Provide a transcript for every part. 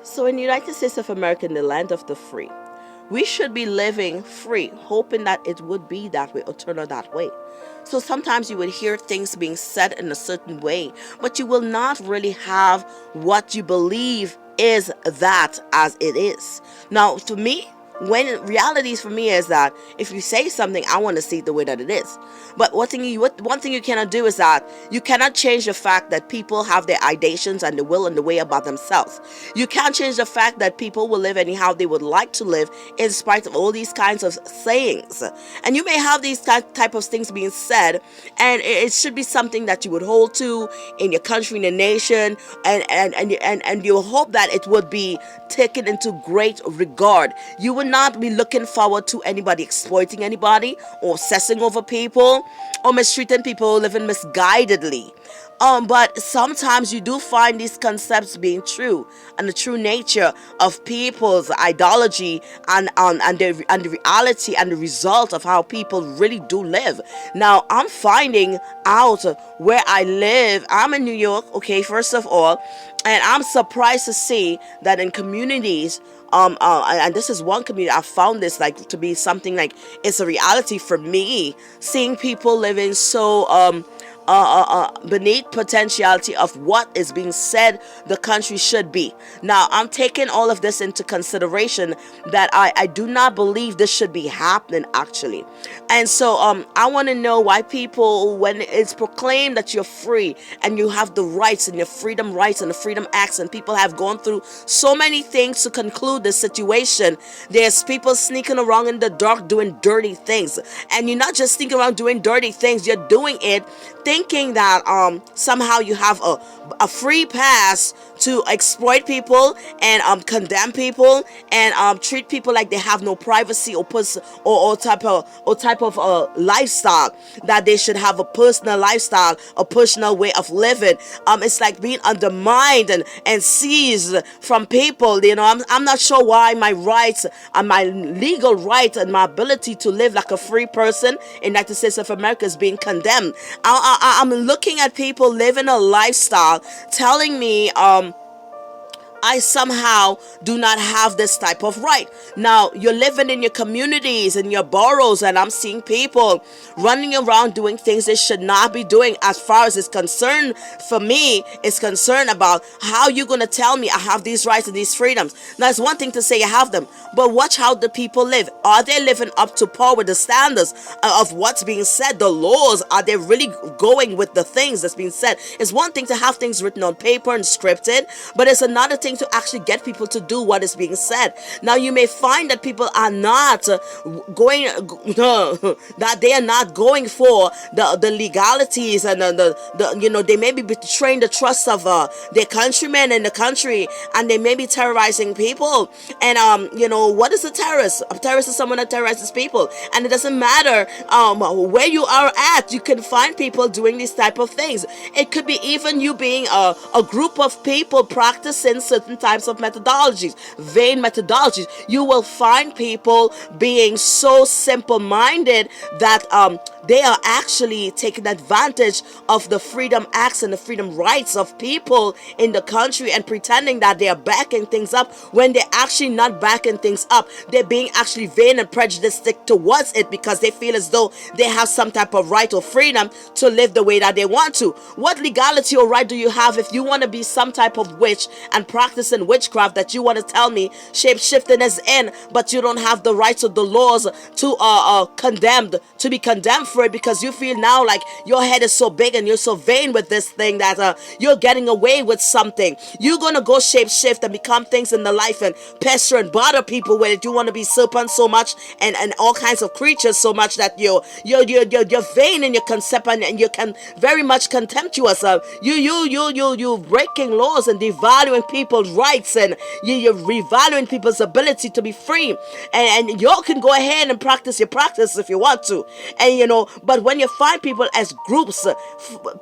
So in the United States of America, in the land of the free, we should be living free, hoping that it would be that way or turn out that way. So sometimes you would hear things being said in a certain way, but you will not really have what you believe is that as it is. Now, to me, when realities for me is that if you say something, I want to see it the way that it is. But one thing you cannot do is that you cannot change the fact that people have their ideations and the will and the way about themselves. You can't change the fact that people will live anyhow they would like to live in spite of all these kinds of sayings. And you may have these type of things being said, and it should be something that you would hold to in your country, in the nation, and you hope that it would be taken into great regard. You would not be looking forward to anybody exploiting anybody or obsessing over people or mistreating people living misguidedly. But sometimes you do find these concepts being true, and the true nature of people's ideology and the reality and the result of how people really do live. Now, I'm finding out where I live. I'm in New York, okay, first of all, and I'm surprised to see that in communities, and this is one community I found this like to be something like it's a reality for me, seeing people living so beneath potentiality of what is being said the country should be. Now, I'm taking all of this into consideration that I do not believe this should be happening actually. And so I want to know why people, when it's proclaimed that you're free and you have the rights and your freedom rights and the freedom acts, and people have gone through so many things to conclude this situation, there's people sneaking around in the dark doing dirty things. And you're not just sneaking around doing dirty things, you're doing it thinking that somehow you have a free pass to exploit people and condemn people and treat people like they have no privacy or type of lifestyle, that they should have a personal lifestyle, a personal way of living. It's like being undermined and seized from people. You know, I'm not sure why my rights and my legal right and my ability to live like a free person in the United States of America is being condemned. I'm looking at people living a lifestyle telling me I somehow do not have this type of right. Now, you're living in your communities and your boroughs, and I'm seeing people running around doing things they should not be doing. As far as it's concerned, for me, it's concerned about how you're going to tell me I have these rights and these freedoms. Now, it's one thing to say you have them, but watch how the people live. Are they living up to par with the standards of what's being said? The laws, are they really going with the things that's being said? It's one thing to have things written on paper and scripted, but it's another thing to actually get people to do what is being said. Now, you may find that people are not going that they are not going for the legalities and they may be betraying the trust of their countrymen in the country, and they may be terrorizing people. And what is a terrorist? A terrorist is someone that terrorizes people, and it doesn't matter where you are at. You can find people doing these type of things. It could be even you being a group of people practicing certain types of methodologies, vain methodologies. You will find people being so simple-minded that they are actually taking advantage of the freedom acts and the freedom rights of people in the country and pretending that they are backing things up when they're actually not backing things up. They're being actually vain and prejudiced towards it because they feel as though they have some type of right or freedom to live the way that they want to. What legality or right do you have if you want to be some type of witch and practicing witchcraft, that you want to tell me shape-shifting is in, but you don't have the rights or the laws to be condemned for it, because you feel now like your head is so big and you're so vain with this thing that you're getting away with something. You're gonna go shape-shift and become things in the life and pester and bother people with it. You want to be serpent so much and all kinds of creatures so much that you're vain in your concept, and you can very much contemptuous. You breaking laws and devaluing people's rights, and you're revaluing people's ability to be free, and you can go ahead and practice your practice if you want to, and but when you find people as groups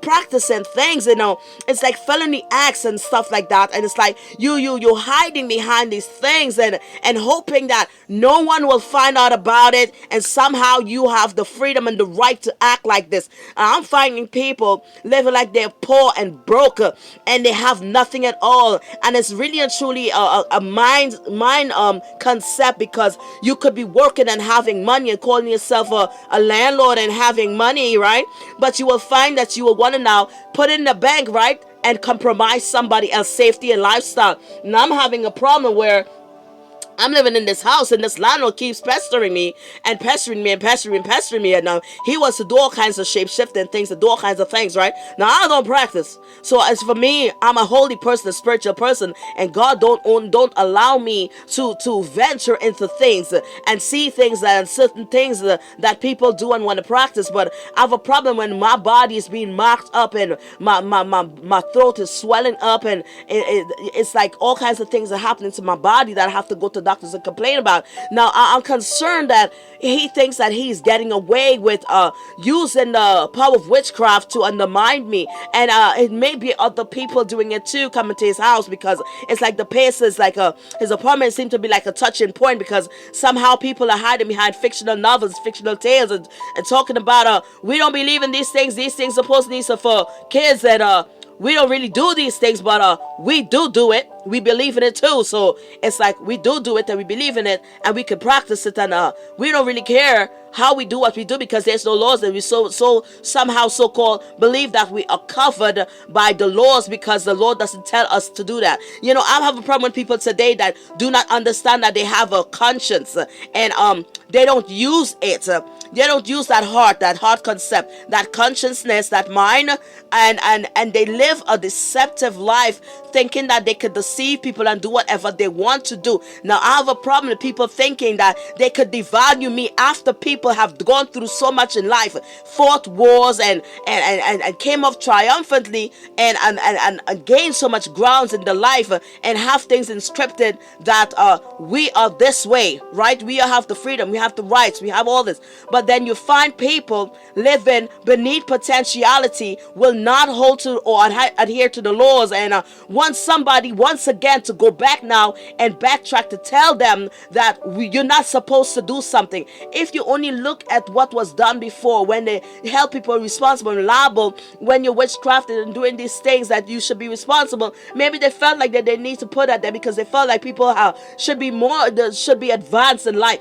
practicing things, it's like felony acts and stuff like that, and it's like you're hiding behind these things and hoping that no one will find out about it, and somehow you have the freedom and the right to act like this. And I'm finding people living like they're poor and broke, and they have nothing at all, and it's really and truly a mind concept, because you could be working and having money and calling yourself a landlord and having money, right? But you will find that you will want to now put it in the bank, right, and compromise somebody else's safety and lifestyle. Now I'm having a problem where I'm living in this house and this landlord keeps pestering me and pestering me and pestering me and pestering me. And now he wants to do all kinds of shape shifting things, to do all kinds of things, right? Now I don't practice. So as for me, I'm a holy person, a spiritual person, and God don't allow me to venture into things and see things and certain things that people do and want to practice. But I have a problem when my body is being marked up and my throat is swelling up, and it's like all kinds of things are happening to my body that I have to go to doctors and complain about. Now I'm concerned that he thinks that he's getting away with using the power of witchcraft to undermine me, and it may be other people doing it too, coming to his house, because it's like the pace is like his apartment seems to be like a touching point, because somehow people are hiding behind fictional novels, fictional tales, and talking about we don't believe in these things are supposed to be for kids, and we don't really do these things, but we do it. We believe in it too. So it's like we do it and we believe in it and we can practice it, and we don't really care how we do what we do, because there's no laws, and we somehow so-called believe that we are covered by the laws, because the law doesn't tell us to do that. You know, I have a problem with people today that do not understand that they have a conscience, and they don't use it. They don't use that heart concept, that consciousness, that mind, and they live a deceptive life, thinking that they could deceive people and do whatever they want to do. Now I have a problem with people thinking that they could devalue me after people have gone through so much in life, fought wars, and came off triumphantly, and gained so much grounds in the life, and have things inscripted that we are this way, right? We have the freedom, we have the rights, we have all this. But then you find people living beneath potentiality, will not hold to or adhere to the laws, and want somebody once again to go back now and backtrack to tell them that you're not supposed to do something. If you only look at what was done before, when they held people responsible and liable, when you're witchcrafted and doing these things that you should be responsible, maybe they felt like that they need to put that there because they felt like people should be advanced in life,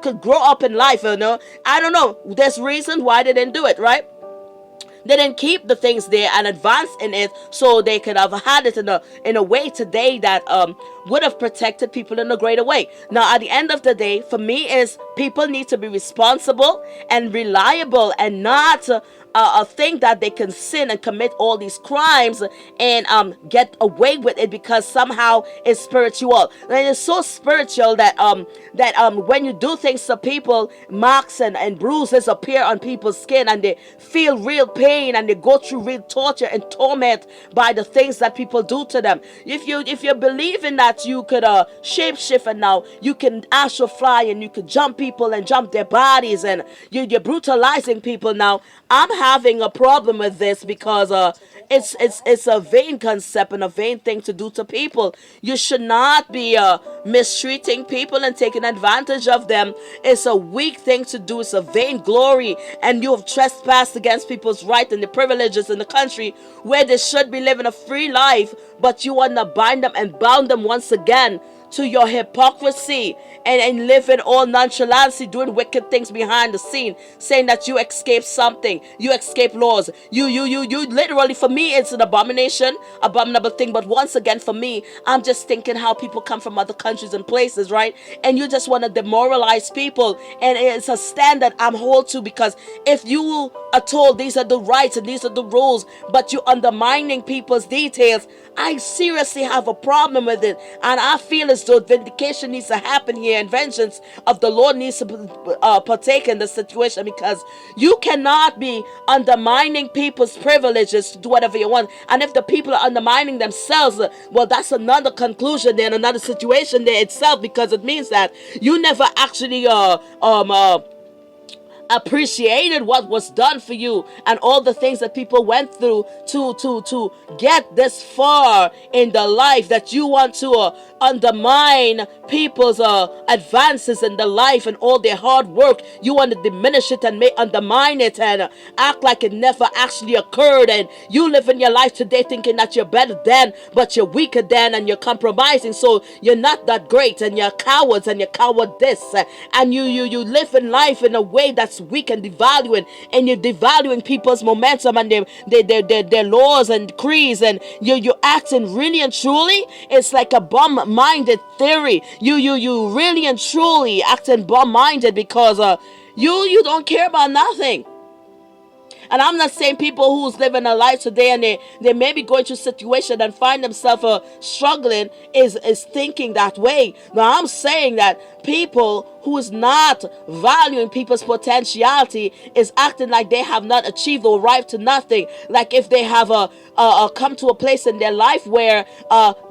could grow up in life, you know. I don't know. There's reasons why they didn't do it, right? They didn't keep the things there and advance in it, so they could have had it in a way today that would have protected people in a greater way. Now, at the end of the day, for me, is people need to be responsible and reliable, and not think that they can sin and commit all these crimes and get away with it because somehow it's spiritual. And it's so spiritual that when you do things to people, marks and bruises appear on people's skin, and they feel real pain, and they go through real torture and torment by the things that people do to them. If you're believing that you could shape shift, and now you can astral fly and you could jump people and jump their bodies, and you're brutalizing people, now I'm having a problem with this, because it's a vain concept and a vain thing to do to people. You should not be mistreating people and taking advantage of them. It's a weak thing to do. It's a vain glory, and you have trespassed against people's rights and the privileges in the country where they should be living a free life, but you want to bind them and bound them once again to your hypocrisy and live in all nonchalancy, doing wicked things behind the scene, saying that you escape something, you escape laws. You literally, for me, it's an abominable thing. But once again, for me, I'm just thinking how people come from other countries and places, right? And you just want to demoralize people, and it's a stand that I'm hold to, because if you are told these are the rights and these are the rules, but you're undermining people's details, I seriously have a problem with it. And I feel as though vindication needs to happen here, and vengeance of the Lord needs to partake in the situation, because you cannot be undermining people's privileges to do whatever you want. And if the people are undermining themselves, well, that's another conclusion there, another situation there itself, because it means that you never actually appreciated what was done for you and all the things that people went through to get this far in the life, that you want to undermine people's advances in the life and all their hard work. You want to diminish it and undermine it and act like it never actually occurred, and you live in your life today thinking that you're better than, but you're weaker than, and you're compromising, so you're not that great, and you're cowards and you're cowardice, and you live in life in a way that's weak and devaluing, and you're devaluing people's momentum and their laws and creeds, and you're acting really and truly, it's like a bum-minded theory. You really and truly acting bum-minded because you don't care about nothing. And I'm not saying people who's living a life today and they may be going through a situation and find themselves struggling is thinking that way. Now I'm saying that people who is not valuing people's potentiality is acting like they have not achieved or arrived to nothing. Like if they have come to a place in their life where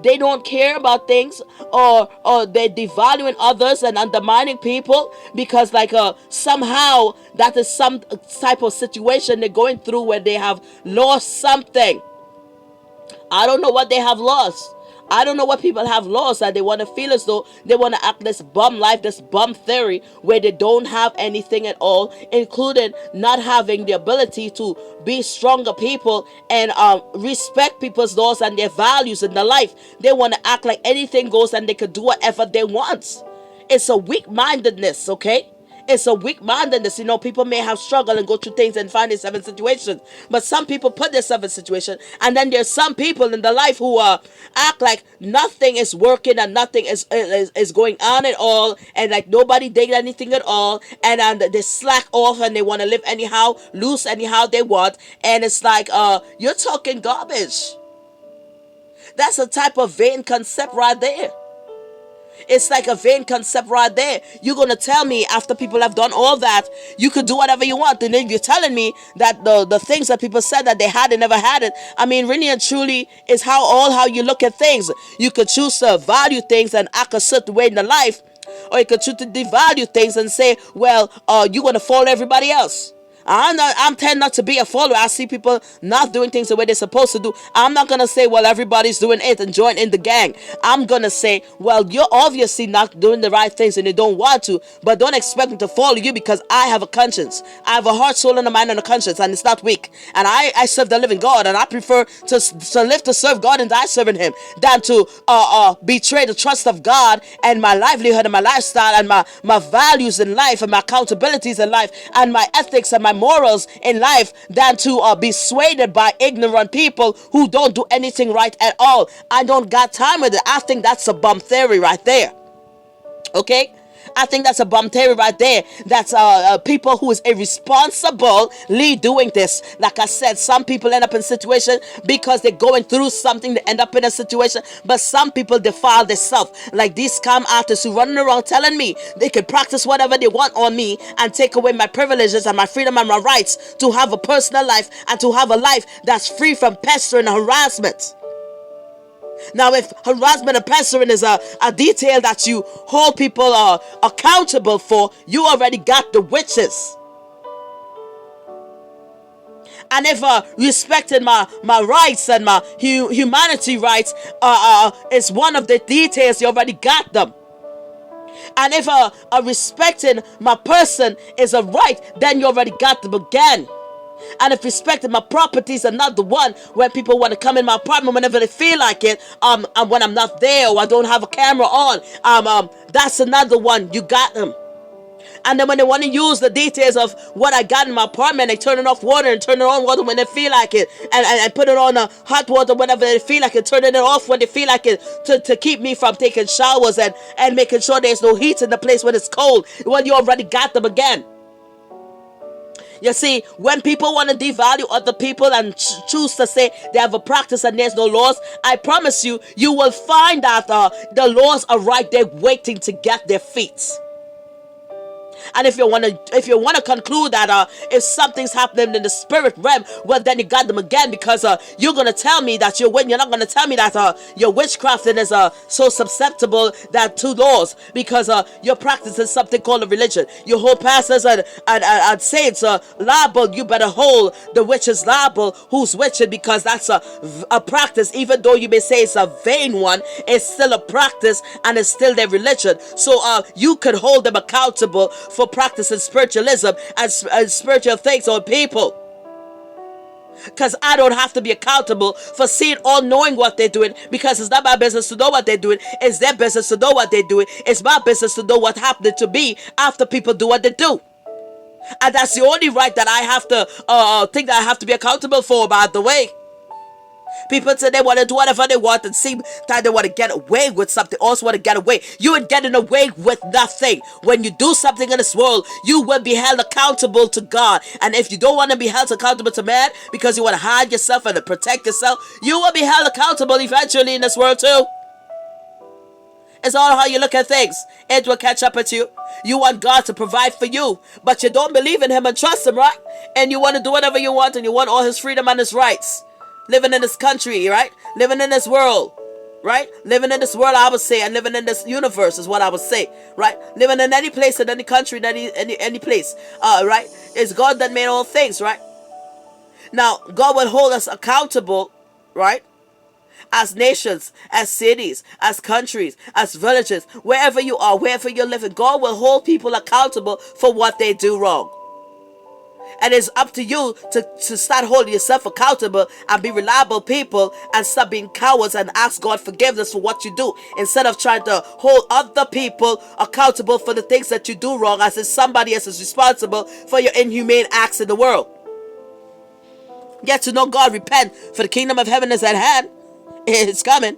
they don't care about things, or they're devaluing others and undermining people because like somehow that is some type of situation they're going through where they have lost something. I don't know what they have lost. I don't know what people have lost, that they want to feel as though they want to act this bum life, this bum theory, where they don't have anything at all, including not having the ability to be stronger people and respect people's laws and their values in their life. They want to act like anything goes and they could do whatever they want. It's a weak-mindedness, okay? It's a weak-mindedness. You know, people may have struggled and go through things and find themselves in situations. But some people put themselves in situations. And then there's some people in their life who act like nothing is working and nothing is going on at all. And like nobody did anything at all. And they slack off and they want to live anyhow, loose anyhow they want. And it's like, you're talking garbage. That's a type of vain concept right there. It's like a vain concept right there. You're going to tell me after people have done all that, you could do whatever you want. And then you're telling me that the things that people said that they had and never had it. I mean, really and truly is how you look at things. You could choose to value things and act a certain way in the life. Or you could choose to devalue things and say, well, you're going to follow everybody else. I'm tend not to be a follower. I see people not doing things the way they're supposed to do. I'm not going to say, well, everybody's doing it and join in the gang. I'm going to say, well, you're obviously not doing the right things and you don't want to, but don't expect me to follow you because I have a conscience. I have a heart, soul, and a mind and a conscience, and it's not weak. And I serve the living God, and I prefer to live to serve God and die serving Him than to betray the trust of God and my livelihood and my lifestyle and my values in life and my accountabilities in life and my ethics and my morals in life than to be swayed by ignorant people who don't do anything right at all. I don't got time with it. I think that's a bum theory right there. Okay? I think that's a bum theory right there. That's people who is irresponsibly doing this. Like I said, some people end up in situations because they're going through something. They end up in a situation. But some people defile themselves. Like these scam artists who running around telling me they can practice whatever they want on me and take away my privileges and my freedom and my rights to have a personal life and to have a life that's free from pestering and harassment. Now, if harassment and pestering is a detail that you hold people accountable for, you already got the witches. And if respecting my rights and my humanity rights is one of the details, you already got them. And if respecting my person is a right, then you already got them again. And if respecting my properties are not the one when people want to come in my apartment whenever they feel like it, and when I'm not there or I don't have a camera on, that's another one. You got them. And then when they want to use the details of what I got in my apartment, they turn it off water and turn it on water when they feel like it, and put it on hot water whenever they feel like it, turning it off when they feel like it, to keep me from taking showers and making sure there's no heat in the place when it's cold. Well, you already got them again. You see, when people want to devalue other people and choose to say they have a practice and there's no laws, I promise you, you will find that the laws are right there waiting to get their feet. And if you want to conclude that if something's happening in the spirit realm, well, then you got them again, because you're gonna tell me that you're not gonna tell me that your witchcrafting is so susceptible that to laws, because you're practicing something called a religion. You hold pastors and saints liable. You better hold the witches liable who's witching, because that's a practice. Even though you may say it's a vain one, it's still a practice and it's still their religion. So you could hold them accountable for practicing spiritualism and spiritual things on people, because I don't have to be accountable for seeing or knowing what they're doing, because it's not my business to know what they're doing. It's their business to know what they're doing. It's my business to know what happened to me after people do what they do. And that's the only right that I have to think that I have to be accountable for, by the way. People say they want to do whatever they want and seem that they want to get away with something, also want to get away. You ain't getting away with nothing. When you do something in this world, you will be held accountable to God. And if you don't want to be held accountable to man because you want to hide yourself and to protect yourself, you will be held accountable eventually in this world too. It's all how you look at things. It will catch up with you. You want God to provide for you, but you don't believe in him and trust him, right? And you want to do whatever you want, and you want all his freedom and his rights. Living in this country, right? Living in this world, right? Living in this world, I would say, and living in this universe is what I would say, right? Living in any place, in any country, in any place, right? It's God that made all things, right? Now, God will hold us accountable, right? As nations, as cities, as countries, as villages, wherever you are, wherever you're living, God will hold people accountable for what they do wrong. And it's up to you to start holding yourself accountable and be reliable people, and stop being cowards and ask God forgiveness for what you do, instead of trying to hold other people accountable for the things that you do wrong, as if somebody else is responsible for your inhumane acts in the world. Get to know God, repent, for the kingdom of heaven is at hand. It's coming.